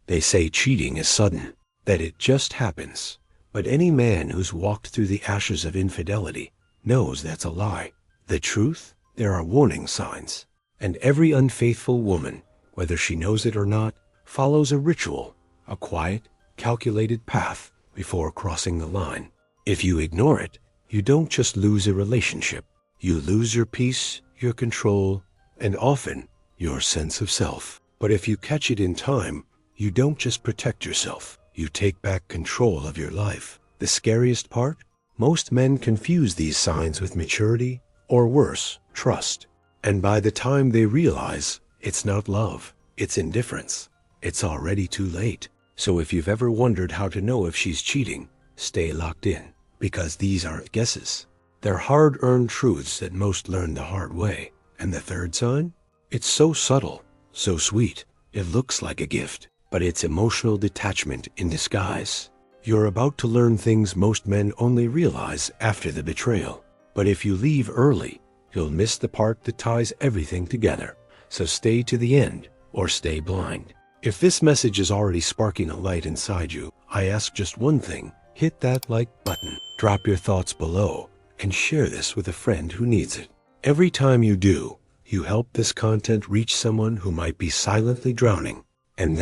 They say cheating is sudden, that it just happens. But any man who's walked through the ashes of infidelity knows that's a lie. The truth? There are warning signs. And every unfaithful woman, whether she knows it or not, follows a ritual, a quiet, calculated path before crossing the line. If you ignore it, you don't just lose a relationship. You lose your peace, your control, and often your sense of self. But if you catch it in time, you don't just protect yourself. You take back control of your life. The scariest part? Most men confuse these signs with maturity, or worse, trust. And by the time they realize it's not love, it's indifference, it's already too late. So if you've ever wondered how to know if she's cheating, stay locked in, because these aren't guesses. They're hard-earned truths that most learn the hard way. And the third sign? It's so subtle, so sweet, it looks like a gift, but it's emotional detachment in disguise. You're about to learn things most men only realize after the betrayal. But if you leave early, you'll miss the part that ties everything together. So stay to the end, or stay blind. If this message is already sparking a light inside you, I ask just one thing. Hit that like button, drop your thoughts below, and share this with a friend who needs it. Every time you do, you help this content reach someone who might be silently drowning. And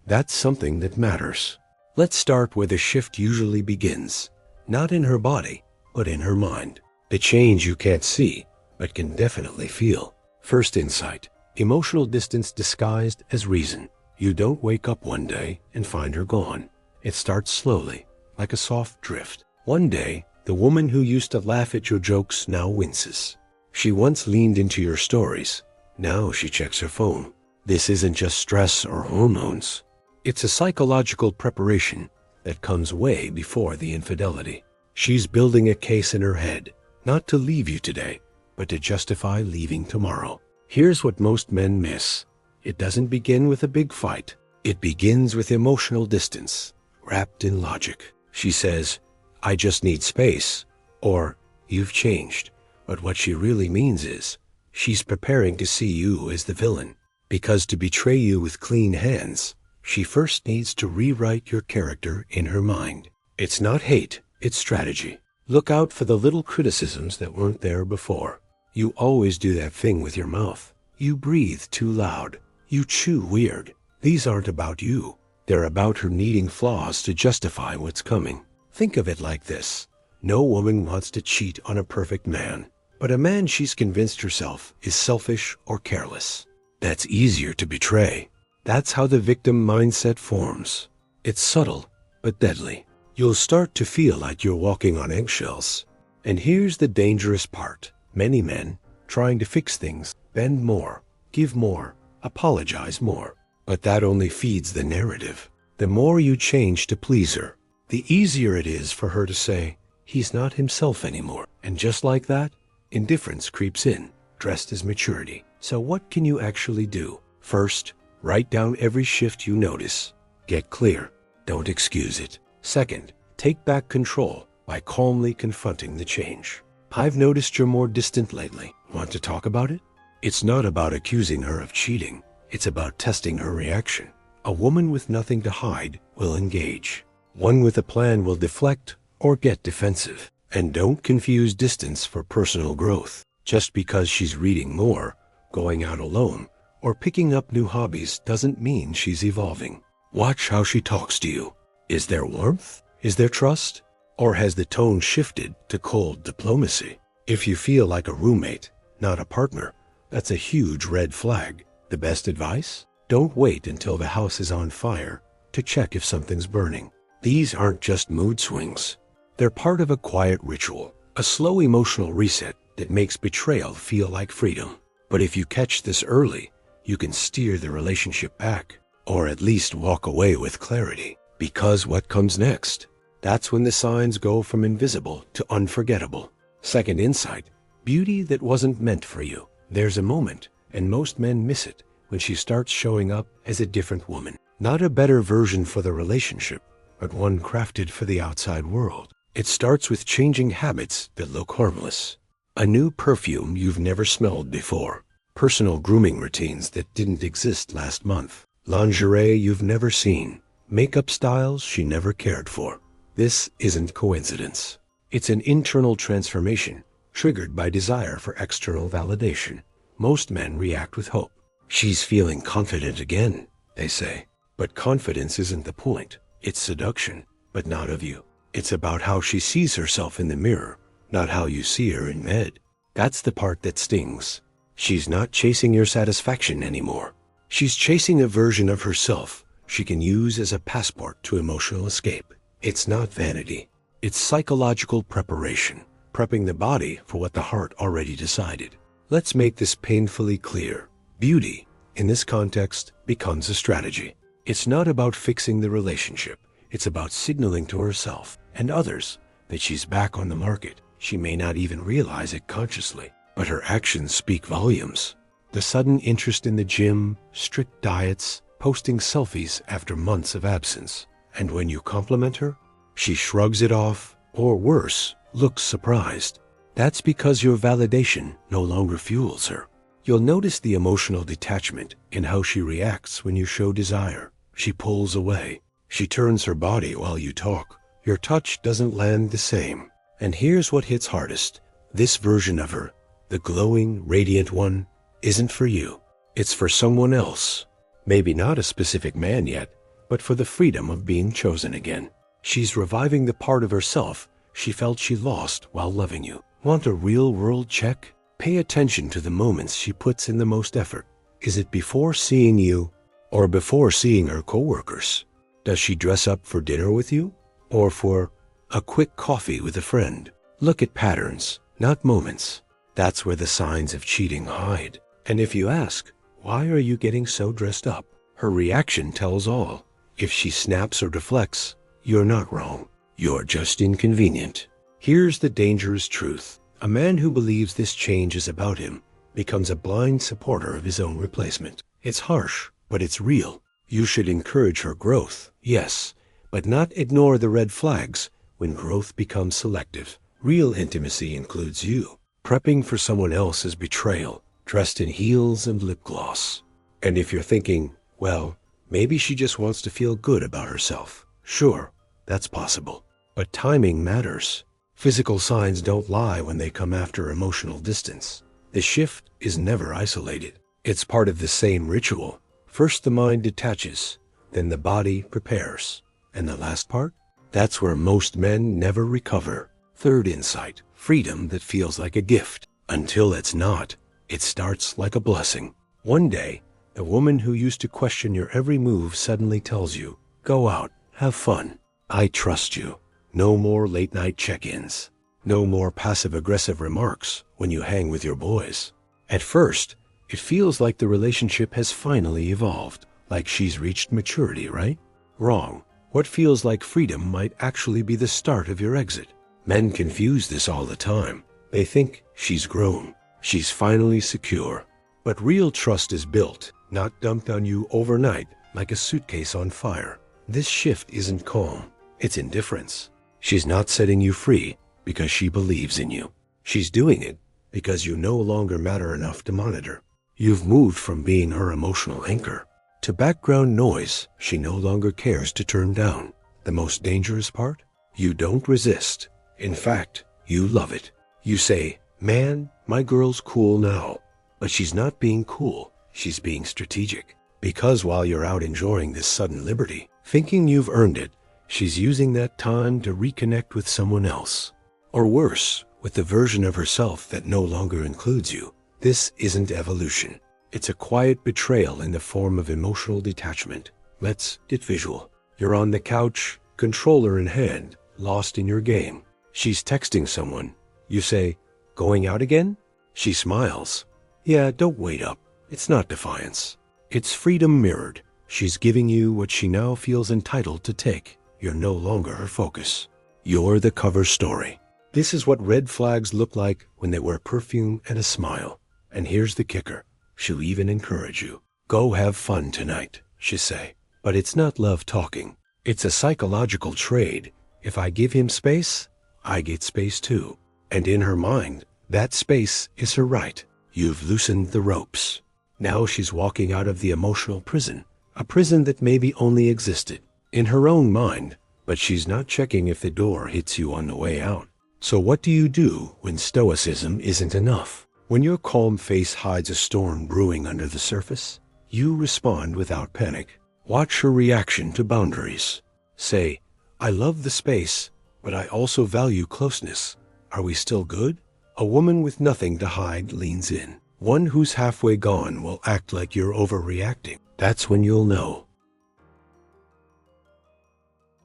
that's something that matters. Let's start where the shift usually begins. Not in her body, but in her mind. The change you can't see, but can definitely feel. First insight, emotional distance disguised as reason. You don't wake up one day and find her gone. It starts slowly, like a soft drift. One day, the woman who used to laugh at your jokes now winces. She once leaned into your stories. Now she checks her phone. This isn't just stress or hormones. It's a psychological preparation that comes way before the infidelity. She's building a case in her head, not to leave you today, but to justify leaving tomorrow. Here's what most men miss. It doesn't begin with a big fight. It begins with emotional distance, wrapped in logic. She says, "I just need space," or "You've changed." But what she really means is, she's preparing to see you as the villain. Because to betray you with clean hands, she first needs to rewrite your character in her mind. It's not hate, it's strategy. Look out for the little criticisms that weren't there before. You always do that thing with your mouth. You breathe too loud. You chew weird. These aren't about you. They're about her needing flaws to justify what's coming. Think of it like this. No woman wants to cheat on a perfect man, but a man she's convinced herself is selfish or careless. That's easier to betray. That's how the victim mindset forms. It's subtle, but deadly. You'll start to feel like you're walking on eggshells. And here's the dangerous part. Many men, trying to fix things, bend more, give more, apologize more. But that only feeds the narrative. The more you change to please her, the easier it is for her to say, he's not himself anymore. And just like that, indifference creeps in, dressed as maturity. So what can you actually do? First, write down every shift you notice. Get clear. Don't excuse it. Second, take back control by calmly confronting the change. I've noticed you're more distant lately. Want to talk about it? It's not about accusing her of cheating. It's about testing her reaction. A woman with nothing to hide will engage. One with a plan will deflect or get defensive. And don't confuse distance for personal growth. Just because she's reading more, going out alone, or picking up new hobbies doesn't mean she's evolving. Watch how she talks to you. Is there warmth? Is there trust? Or has the tone shifted to cold diplomacy? If you feel like a roommate, not a partner, that's a huge red flag. The best advice? Don't wait until the house is on fire to check if something's burning. These aren't just mood swings. They're part of a quiet ritual, a slow emotional reset that makes betrayal feel like freedom. But if you catch this early, you can steer the relationship back, or at least walk away with clarity. Because what comes next? That's when the signs go from invisible to unforgettable. Second insight, beauty that wasn't meant for you. There's a moment, and most men miss it, when she starts showing up as a different woman. Not a better version for the relationship, but one crafted for the outside world. It starts with changing habits that look harmless. A new perfume you've never smelled before. Personal grooming routines that didn't exist last month. lingerie you've never seen, makeup styles she never cared for. This isn't coincidence. It's an internal transformation triggered by desire for external validation. Most men react with hope. She's feeling confident again, they say. But confidence isn't the point. It's seduction, but not of you. It's about how she sees herself in the mirror, not how you see her in bed. That's the part that stings. She's not chasing your satisfaction anymore. She's chasing a version of herself she can use as a passport to emotional escape. It's not vanity. It's psychological preparation, prepping the body for what the heart already decided. Let's make this painfully clear. Beauty, in this context, becomes a strategy. It's not about fixing the relationship. It's about signaling to herself and others that she's back on the market. She may not even realize it consciously, but her actions speak volumes. The sudden interest in the gym, strict diets, posting selfies after months of absence. And when you compliment her, she shrugs it off, or worse, looks surprised. That's because your validation no longer fuels her. You'll notice the emotional detachment in how she reacts when you show desire. She pulls away. She turns her body while you talk. Your touch doesn't land the same. And here's what hits hardest. This version of her, the glowing, radiant one, isn't for you. It's for someone else. Maybe not a specific man yet, but for the freedom of being chosen again. She's reviving the part of herself she felt she lost while loving you. Want a real-world check? Pay attention to the moments she puts in the most effort. Is it before seeing you or before seeing her coworkers? Does she dress up for dinner with you or for a quick coffee with a friend? Look at patterns, not moments. That's where the signs of cheating hide. And if you ask, why are you getting so dressed up? Her reaction tells all. If she snaps or deflects, you're not wrong. You're just inconvenient. Here's the dangerous truth. A man who believes this change is about him becomes a blind supporter of his own replacement. It's harsh, but it's real. You should encourage her growth, yes, but not ignore the red flags when growth becomes selective. Real intimacy includes you. Prepping for someone else is betrayal, dressed in heels and lip gloss. And if you're thinking, well, maybe she just wants to feel good about herself. Sure, that's possible. But timing matters. Physical signs don't lie when they come after emotional distance. The shift is never isolated. It's part of the same ritual. First the mind detaches, then the body prepares. And the last part? That's where most men never recover. Third insight, freedom that feels like a gift. Until it's not, it starts like a blessing. One day, the woman who used to question your every move suddenly tells you, go out, have fun. I trust you. No more late-night check-ins. No more passive-aggressive remarks when you hang with your boys. At first, it feels like the relationship has finally evolved, like she's reached maturity, right? Wrong. What feels like freedom might actually be the start of your exit. Men confuse this all the time. They think she's grown. She's finally secure. But real trust is built, not dumped on you overnight like a suitcase on fire. This shift isn't calm. It's indifference. She's not setting you free because she believes in you. She's doing it because you no longer matter enough to monitor. You've moved from being her emotional anchor to background noise she no longer cares to turn down. The most dangerous part? You don't resist. In fact, you love it. You say, man, my girl's cool now. But she's not being cool. She's being strategic. Because while you're out enjoying this sudden liberty, thinking you've earned it, she's using that time to reconnect with someone else. Or worse, with the version of herself that no longer includes you. This isn't evolution. It's a quiet betrayal in the form of emotional detachment. Let's get visual. You're on the couch, controller in hand, lost in your game. She's texting someone. You say, going out again? She smiles. Yeah, don't wait up. It's not defiance. It's freedom mirrored. She's giving you what she now feels entitled to take. You're no longer her focus. You're the cover story. This is what red flags look like when they wear perfume and a smile. And here's the kicker. She'll even encourage you. Go have fun tonight, she'll say. But it's not love talking. It's a psychological trade. If I give him space, I get space too. And in her mind, that space is her right. You've loosened the ropes. Now she's walking out of the emotional prison, A prison that maybe only existed in her own mind, but she's not checking if the door hits you on the way out. So what do you do when stoicism isn't enough? When your calm face hides a storm brewing under the surface, you respond without panic. Watch her reaction to boundaries. Say, I love the space, but I also value closeness. Are we still good? A woman with nothing to hide leans in. One who's halfway gone will act like you're overreacting. That's when you'll know.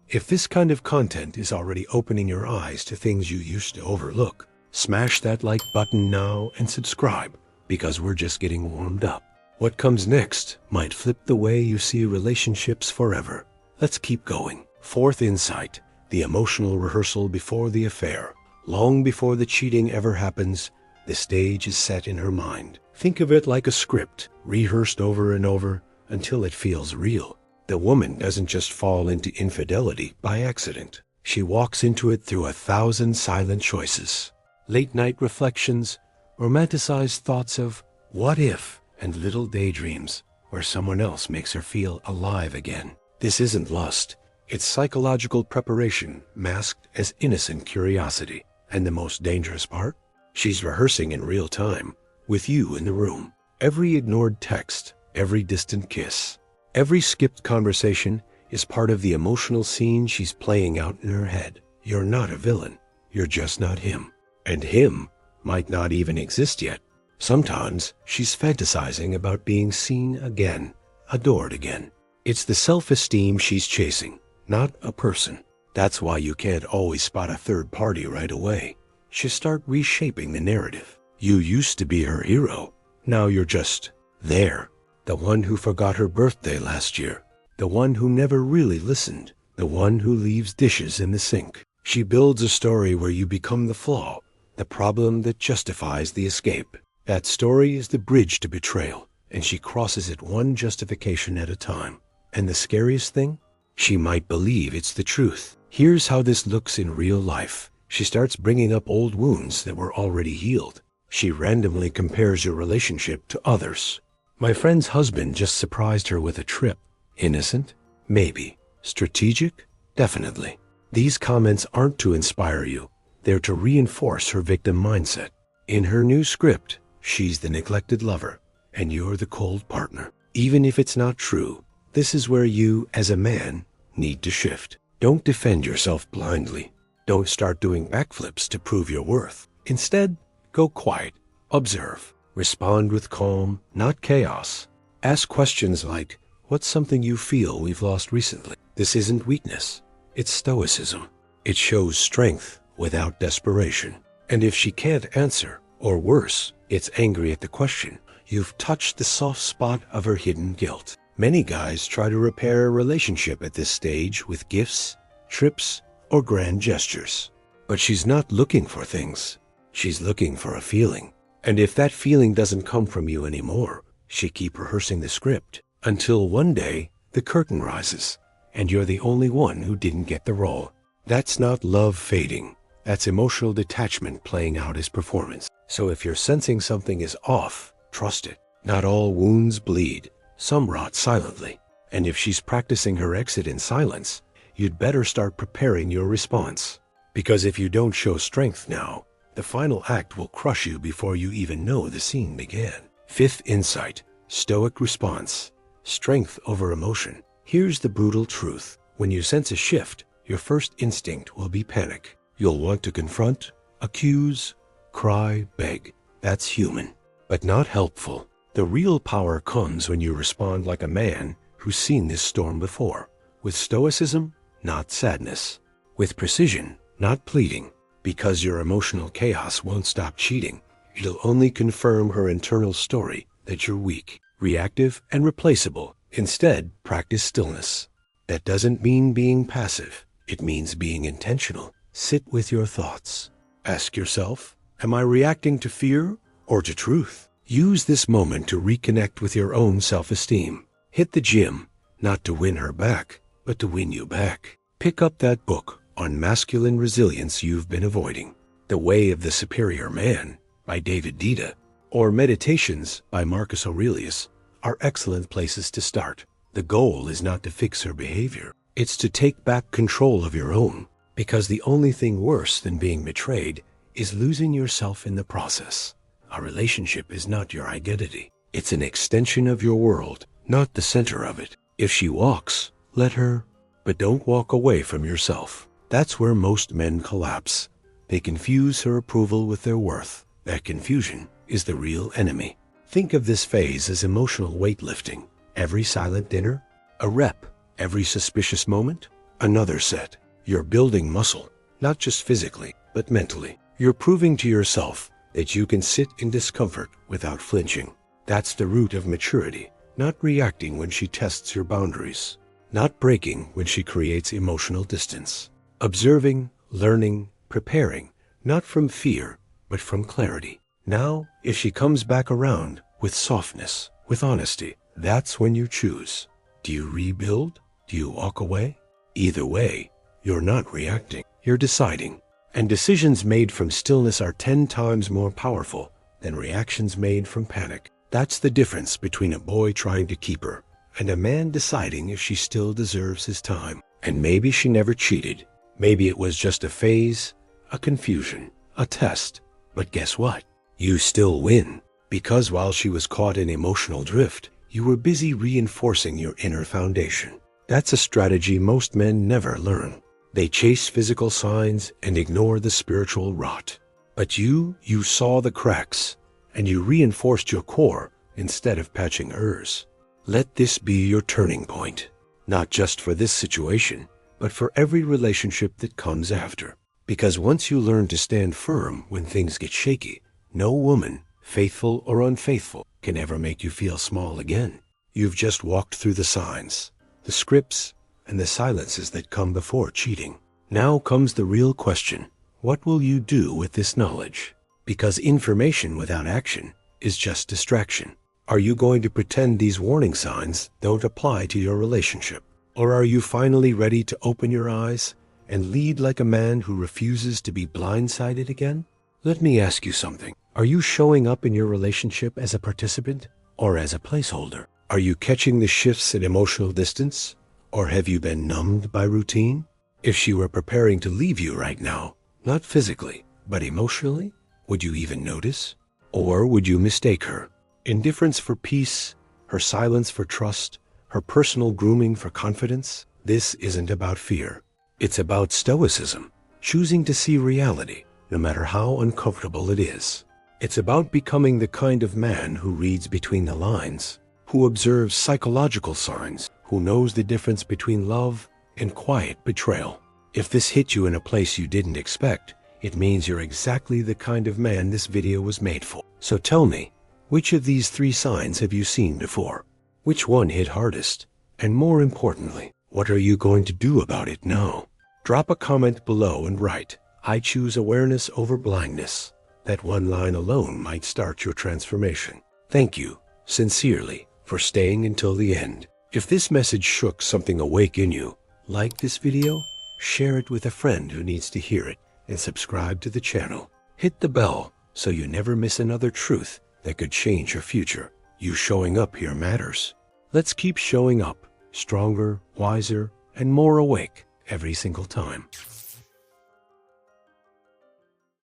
If this kind of content is already opening your eyes to things you used to overlook, smash that like button now and subscribe, because we're just getting warmed up. What comes next might flip the way you see relationships forever. Let's keep going. Fourth insight, the emotional rehearsal before the affair. Long before the cheating ever happens, the stage is set in her mind. Think of it like a script, rehearsed over and over until it feels real. The woman doesn't just fall into infidelity by accident. She walks into it through 1,000 silent choices. Late night reflections, romanticized thoughts of what if, and little daydreams where someone else makes her feel alive again. This isn't lust. It's psychological preparation masked as innocent curiosity. And the most dangerous part? She's rehearsing in real time, with you in the room. Every ignored text, every distant kiss, every skipped conversation is part of the emotional scene she's playing out in her head. You're not a villain. You're just not him. And him might not even exist yet. Sometimes she's fantasizing about being seen again, adored again. It's the self-esteem she's chasing, not a person. That's why you can't always spot a third party right away. She start reshaping the narrative. You used to be her hero. Now you're just there. The one who forgot her birthday last year. The one who never really listened. The one who leaves dishes in the sink. She builds a story where you become the flaw, the problem that justifies the escape. That story is the bridge to betrayal, and she crosses it one justification at a time. And the scariest thing? She might believe it's the truth. Here's how this looks in real life. She starts bringing up old wounds that were already healed. She randomly compares your relationship to others. My friend's husband just surprised her with a trip. Innocent? Maybe. Strategic? Definitely. These comments aren't to inspire you. They're to reinforce her victim mindset. In her new script, she's the neglected lover, and you're the cold partner. Even if it's not true, this is where you, as a man, need to shift. Don't defend yourself blindly. Don't start doing backflips to prove your worth. Instead, go quiet, observe, respond with calm, not chaos. Ask questions like, what's something you feel we've lost recently? This isn't weakness, it's stoicism. It shows strength without desperation. And if she can't answer, or worse, it's angry at the question, you've touched the soft spot of her hidden guilt. Many guys try to repair a relationship at this stage with gifts, trips, or grand gestures. But she's not looking for things. She's looking for a feeling. And if that feeling doesn't come from you anymore, she keeps rehearsing the script until one day the curtain rises and you're the only one who didn't get the role. That's not love fading. That's emotional detachment playing out as performance. So if you're sensing something is off, trust it. Not all wounds bleed. Some rot silently. And if she's practicing her exit in silence, you'd better start preparing your response. Because if you don't show strength now, the final act will crush you before you even know the scene began. Fifth insight, Stoic response. Strength over emotion. Here's the brutal truth. When you sense a shift, your first instinct will be panic. You'll want to confront, accuse, cry, beg. That's human, but not helpful. The real power comes when you respond like a man who's seen this storm before. With stoicism, not sadness. With precision, not pleading. Because your emotional chaos won't stop cheating, it'll only confirm her internal story that you're weak, reactive, and replaceable. Instead, practice stillness. That doesn't mean being passive. It means being intentional. Sit with your thoughts. Ask yourself, am I reacting to fear or to truth? Use this moment to reconnect with your own self-esteem. Hit the gym, not to win her back, but to win you back. Pick up that book on masculine resilience you've been avoiding. The Way of the Superior Man by David Dida or Meditations by Marcus Aurelius are excellent places to start. The goal is not to fix her behavior. It's to take back control of your own. Because the only thing worse than being betrayed is losing yourself in the process. A relationship is not your identity. It's an extension of your world, not the center of it. If she walks, let her, but don't walk away from yourself. That's where most men collapse. They confuse her approval with their worth. That confusion is the real enemy. Think of this phase as emotional weightlifting. Every silent dinner, a rep. Every suspicious moment, another set. You're building muscle, not just physically, but mentally. You're proving to yourself that you can sit in discomfort without flinching. That's the root of maturity, not reacting when she tests your boundaries, not breaking when she creates emotional distance. Observing, learning, preparing, not from fear, but from clarity. Now, if she comes back around with softness, with honesty, that's when you choose. Do you rebuild? Do you walk away? Either way, you're not reacting, you're deciding. And decisions made from stillness are 10 times more powerful than reactions made from panic. That's the difference between a boy trying to keep her and a man deciding if she still deserves his time. And maybe she never cheated. Maybe it was just a phase, a confusion, a test. But guess what? You still win. Because while she was caught in emotional drift, you were busy reinforcing your inner foundation. That's a strategy most men never learn. They chase physical signs and ignore the spiritual rot. But you saw the cracks, and you reinforced your core instead of patching hers. Let this be your turning point, not just for this situation, but for every relationship that comes after. Because once you learn to stand firm when things get shaky, no woman, faithful or unfaithful, can ever make you feel small again. You've just walked through the signs, the scripts, and the silences that come before cheating. Now comes the real question. What will you do with this knowledge? Because information without action is just distraction. Are you going to pretend these warning signs don't apply to your relationship? Or are you finally ready to open your eyes and lead like a man who refuses to be blindsided again? Let me ask you something. Are you showing up in your relationship as a participant or as a placeholder? Are you catching the shifts in emotional distance? Or have you been numbed by routine? If she were preparing to leave you right now, not physically, but emotionally, would you even notice? Or would you mistake her indifference for peace, her silence for trust, her personal grooming for confidence? This isn't about fear. It's about stoicism, choosing to see reality, no matter how uncomfortable it is. It's about becoming the kind of man who reads between the lines, who observes psychological signs, who knows the difference between love and quiet betrayal. If this hit you in a place you didn't expect, it means you're exactly the kind of man this video was made for. So tell me, which of these 3 signs have you seen before? Which one hit hardest? And more importantly, what are you going to do about it now? Drop a comment below and write, I choose awareness over blindness. That one line alone might start your transformation. Thank you, sincerely, for staying until the end. If this message shook something awake in you, like this video, share it with a friend who needs to hear it, and subscribe to the channel. Hit the bell so you never miss another truth that could change your future. You showing up here matters. Let's keep showing up, stronger, wiser, and more awake every single time.